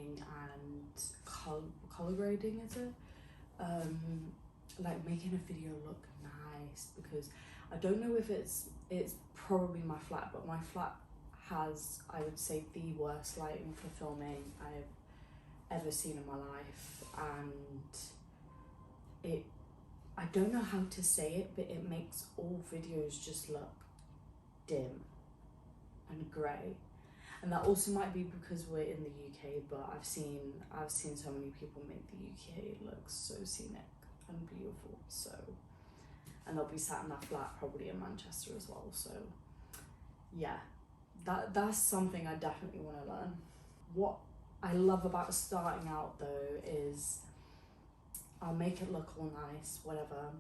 filming and color grading, is it? Like making a video look nice, because I don't know if it's probably my flat, but my flat has, I would say, the worst lighting for filming I've ever seen in my life, and I don't know how to say it, but it makes all videos just look dim and grey. And that also might be because we're in the UK, but I've seen so many people make the UK look so scenic and beautiful. So, and they'll be sat in that flat probably in Manchester as well. So yeah, that's something I definitely want to learn. What I love about starting out though is I'll make it look all nice, whatever.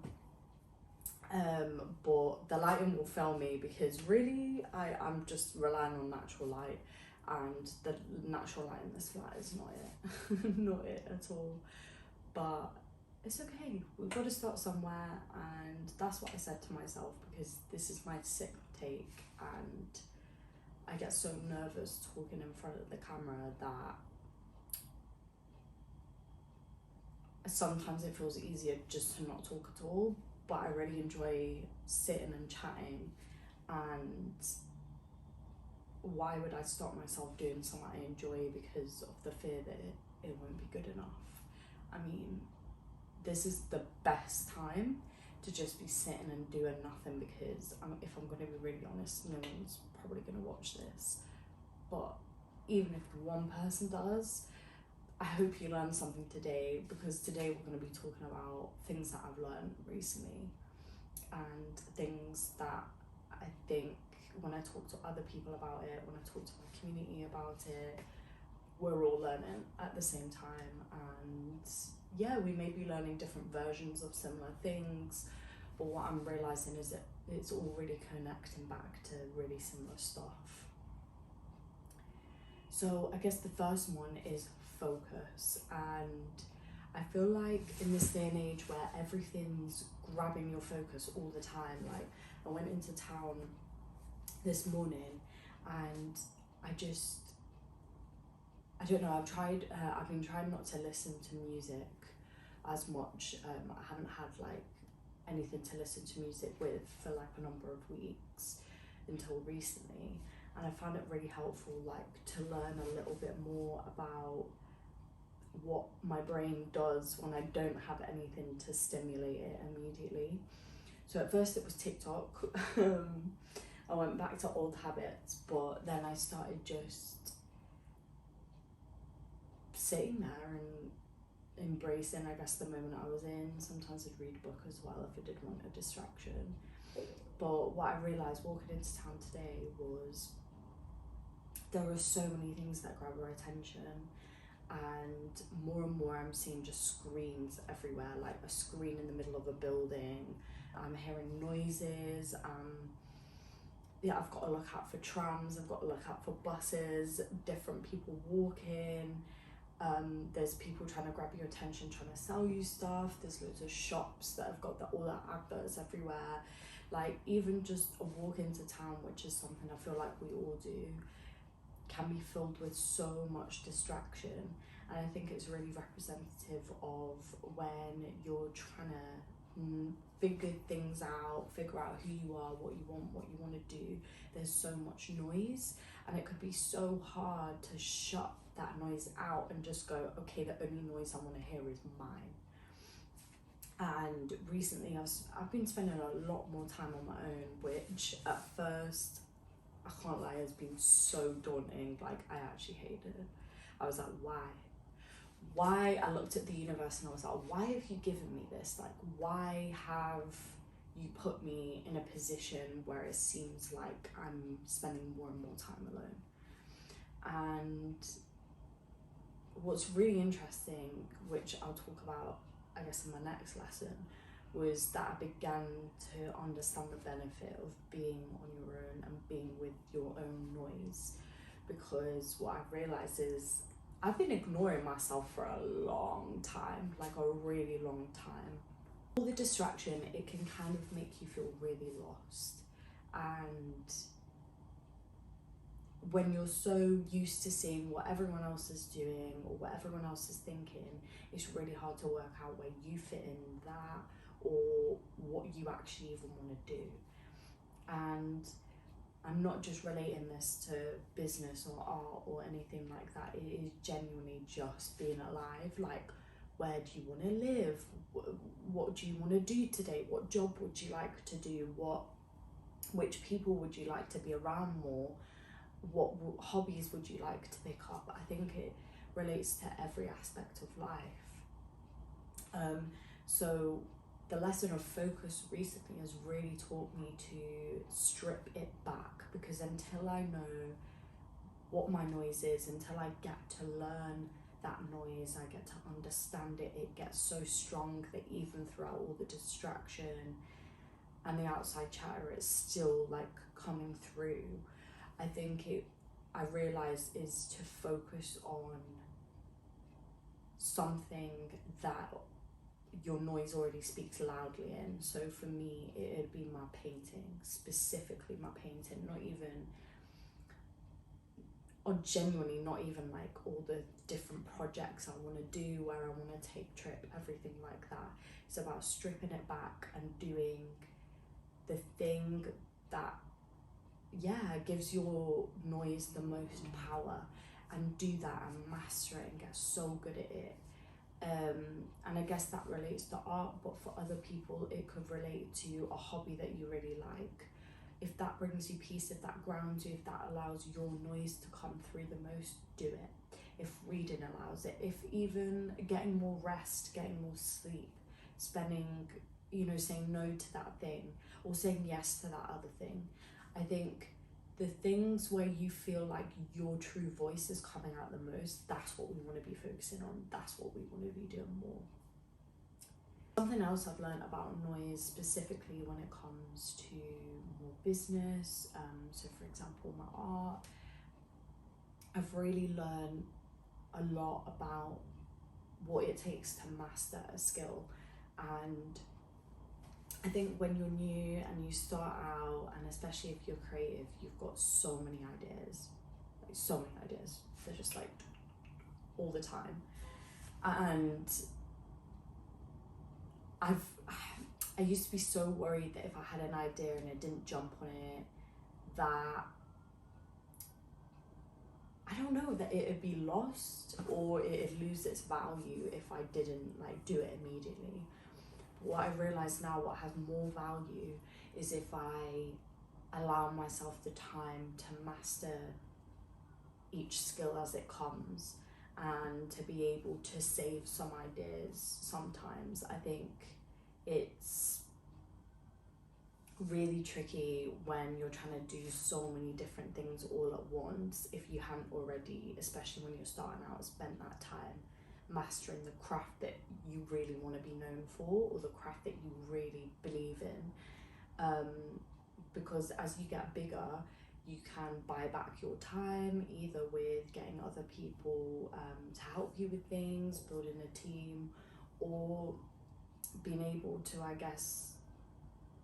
But the lighting will fail me, because really I'm just relying on natural light, and the natural light in this flat is not it. Not it at all. But it's okay, we've got to start somewhere, and that's what I said to myself, because this is my 6th take and I get so nervous talking in front of the camera that sometimes it feels easier just to not talk at all. But I really enjoy sitting and chatting, and why would I stop myself doing something I enjoy because of the fear that it won't be good enough? I mean, this is the best time to just be sitting and doing nothing, because if I'm going to be really honest, no one's probably going to watch this. But even if one person does, I hope you learned something today, because today we're going to be talking about things that I've learned recently, and things that I think when I talk to other people about it, when I talk to my community about it, we're all learning at the same time. And yeah, we may be learning different versions of similar things, but what I'm realizing is that it's all really connecting back to really similar stuff. So I guess the first one is focus, and I feel like in this day and age where everything's grabbing your focus all the time, like I went into town this morning and I don't know, I've been trying not to listen to music as much. I haven't had like anything to listen to music with for like a number of weeks until recently, and I found it really helpful like to learn a little bit more about what my brain does when I don't have anything to stimulate it immediately. So at first it was TikTok. I went back to old habits, but then I started just sitting there and embracing, I guess, the moment I was in. Sometimes I'd read a book as well if I did want a distraction. But what I realised walking into town today was there are so many things that grab our attention, and more I'm seeing just screens everywhere, like a screen in the middle of a building. I'm hearing noises. Yeah, I've got to look out for trams, I've got to look out for buses, different people walking. There's people trying to grab your attention, trying to sell you stuff. There's loads of shops that have got all the adverts everywhere. Like even just a walk into town, which is something I feel like we all do, can be filled with so much distraction. And I think it's really representative of when you're trying to figure things out, figure out who you are, what you want to do. There's so much noise, and it could be so hard to shut that noise out and just go, okay, the only noise I want to hear is mine. And recently I've been spending a lot more time on my own, which at first, I can't lie, has been so daunting. Like I actually hated it. I was like, why? I looked at the universe and I was like, why have you given me this? Like, why have you put me in a position where it seems like I'm spending more and more time alone? And what's really interesting, which I'll talk about, I guess, in my next lesson, was that I began to understand the benefit of being on your own and being with your own noise. Because what I've realized is I've been ignoring myself for a long time, like a really long time. All the distraction, it can kind of make you feel really lost. And when you're so used to seeing what everyone else is doing or what everyone else is thinking, it's really hard to work out where you fit in that or what you actually even want to do. And I'm not just relating this to business or art or anything like that. It is genuinely just being alive. Like, where do you want to live? What do you want to do today? What job would you like to do? Which people would you like to be around more? What hobbies would you like to pick up? I think it relates to every aspect of life. So the lesson of focus recently has really taught me to strip it back, because until I know what my noise is, until I get to learn that noise, I get to understand it, it gets so strong that even throughout all the distraction and the outside chatter, it's still like coming through. I realize is to focus on something that your noise already speaks loudly in. So for me, it'd be my painting, specifically my painting, not even, or genuinely not even like all the different projects I want to do, where I want to take trip, everything like that. It's about stripping it back and doing the thing that, yeah, gives your noise the most power, and do that and master it and get so good at it. And I guess that relates to art, but for other people it could relate to a hobby that you really like. If that brings you peace, if that grounds you, if that allows your noise to come through the most, do it. If reading allows it, if even getting more rest, getting more sleep, spending, saying no to that thing or saying yes to that other thing. I think the things where you feel like your true voice is coming out the most, that's what we want to be focusing on. That's what we want to be doing more. Something else I've learned about noise, specifically when it comes to more business, so for example, my art, I've really learned a lot about what it takes to master a skill. And I think when you're new and you start out, and especially if you're creative, you've got so many ideas. They're just like all the time. And I used to be so worried that if I had an idea and I didn't jump on it, that I don't know, that it'd be lost or it'd lose its value if I didn't like do it immediately. What I realise now, what has more value is if I allow myself the time to master each skill as it comes, and to be able to save some ideas sometimes. I think it's really tricky when you're trying to do so many different things all at once if you haven't already, especially when you're starting out, spent that time mastering the craft that you really want to be known for, or the craft that you really believe in. Because as you get bigger, you can buy back your time, either with getting other people to help you with things, building a team, or being able to, I guess,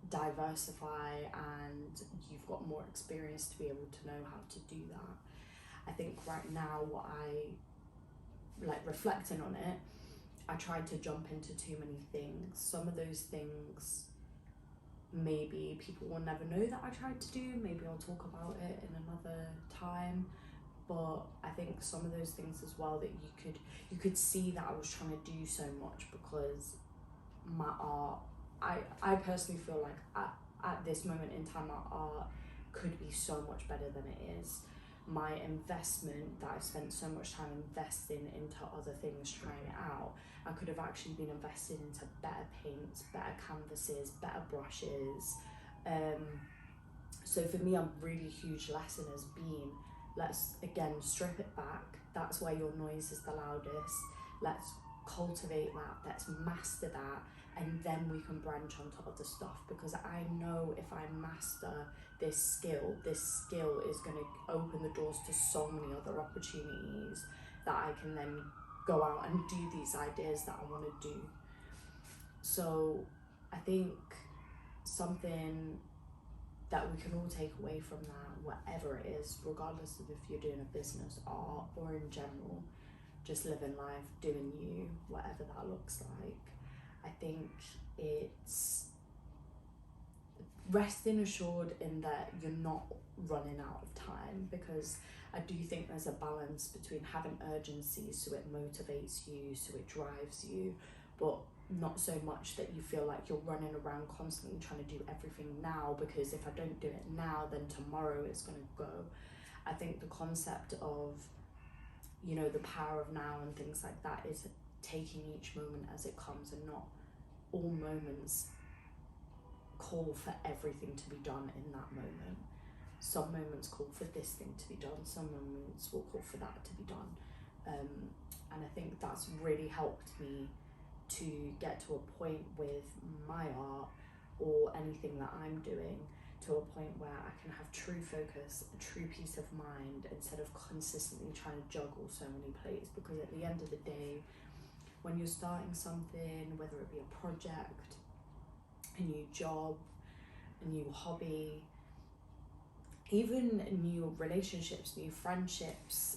diversify, and you've got more experience to be able to know how to do that. I think right now, what I like reflecting on it, I tried to jump into too many things. Some of those things maybe people will never know that I tried to do. Maybe I'll talk about it in another time. But I think some of those things as well, that you could see that I was trying to do so much, because my art, I personally feel like at this moment in time, my art could be so much better than it is. My investment that I've spent so much time investing into other things, trying it out, I could have actually been invested into better paints, better canvases, better brushes. So for me, a really huge lesson has been, let's again strip it back. That's where your noise is the loudest. Let's cultivate that, let's master that, and then we can branch onto other stuff. Because I know if I master this skill is going to open the doors to so many other opportunities that I can then go out and do these ideas that I want to do. So I think something that we can all take away from that, whatever it is, regardless of if you're doing a business, art, or in general, just living life, doing you, whatever that looks like. I think it's resting assured in that you're not running out of time, because I do think there's a balance between having urgency so it motivates you, so it drives you, but not so much that you feel like you're running around constantly trying to do everything now, because if I don't do it now, then tomorrow it's going to go. I think the concept of, you know, the power of now and things like that is taking each moment as it comes, and not all moments call for everything to be done in that moment. Some moments call for this thing to be done, some moments will call for that to be done. And I think that's really helped me to get to a point with my art or anything that I'm doing, to a point where I can have true focus, a true peace of mind, instead of consistently trying to juggle so many plates. Because at the end of the day, when you're starting something, whether it be a project, a new job, a new hobby, even new relationships, new friendships,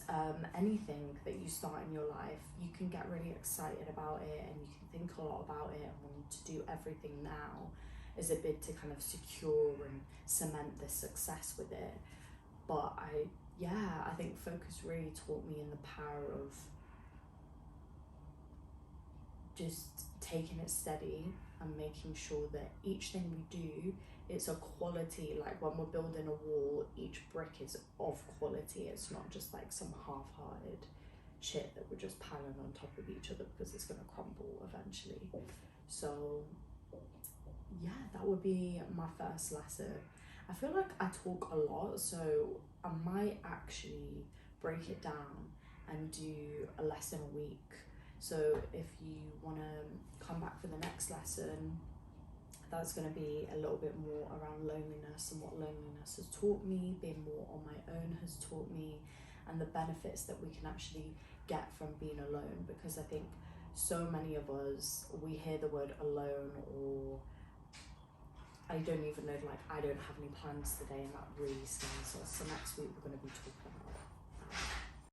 anything that you start in your life, you can get really excited about it and you can think a lot about it and want to do everything now as a bid to kind of secure and cement this success with it. But I think focus really taught me in the power of just taking it steady and making sure that each thing we do, it's a quality. Like when we're building a wall, each brick is of quality. It's not just like some half-hearted shit that we're just piling on top of each other because it's going to crumble eventually. So yeah, that would be my first lesson. I feel like I talk a lot, so I might actually break it down and do a lesson a week. So if you want to come back for the next lesson, that's going to be a little bit more around loneliness and what loneliness has taught me, being more on my own has taught me, and the benefits that we can actually get from being alone. Because I think so many of us, we hear the word alone, or I don't even know, like, I don't have any plans today, and that really scares us. So next week we're going to be talking about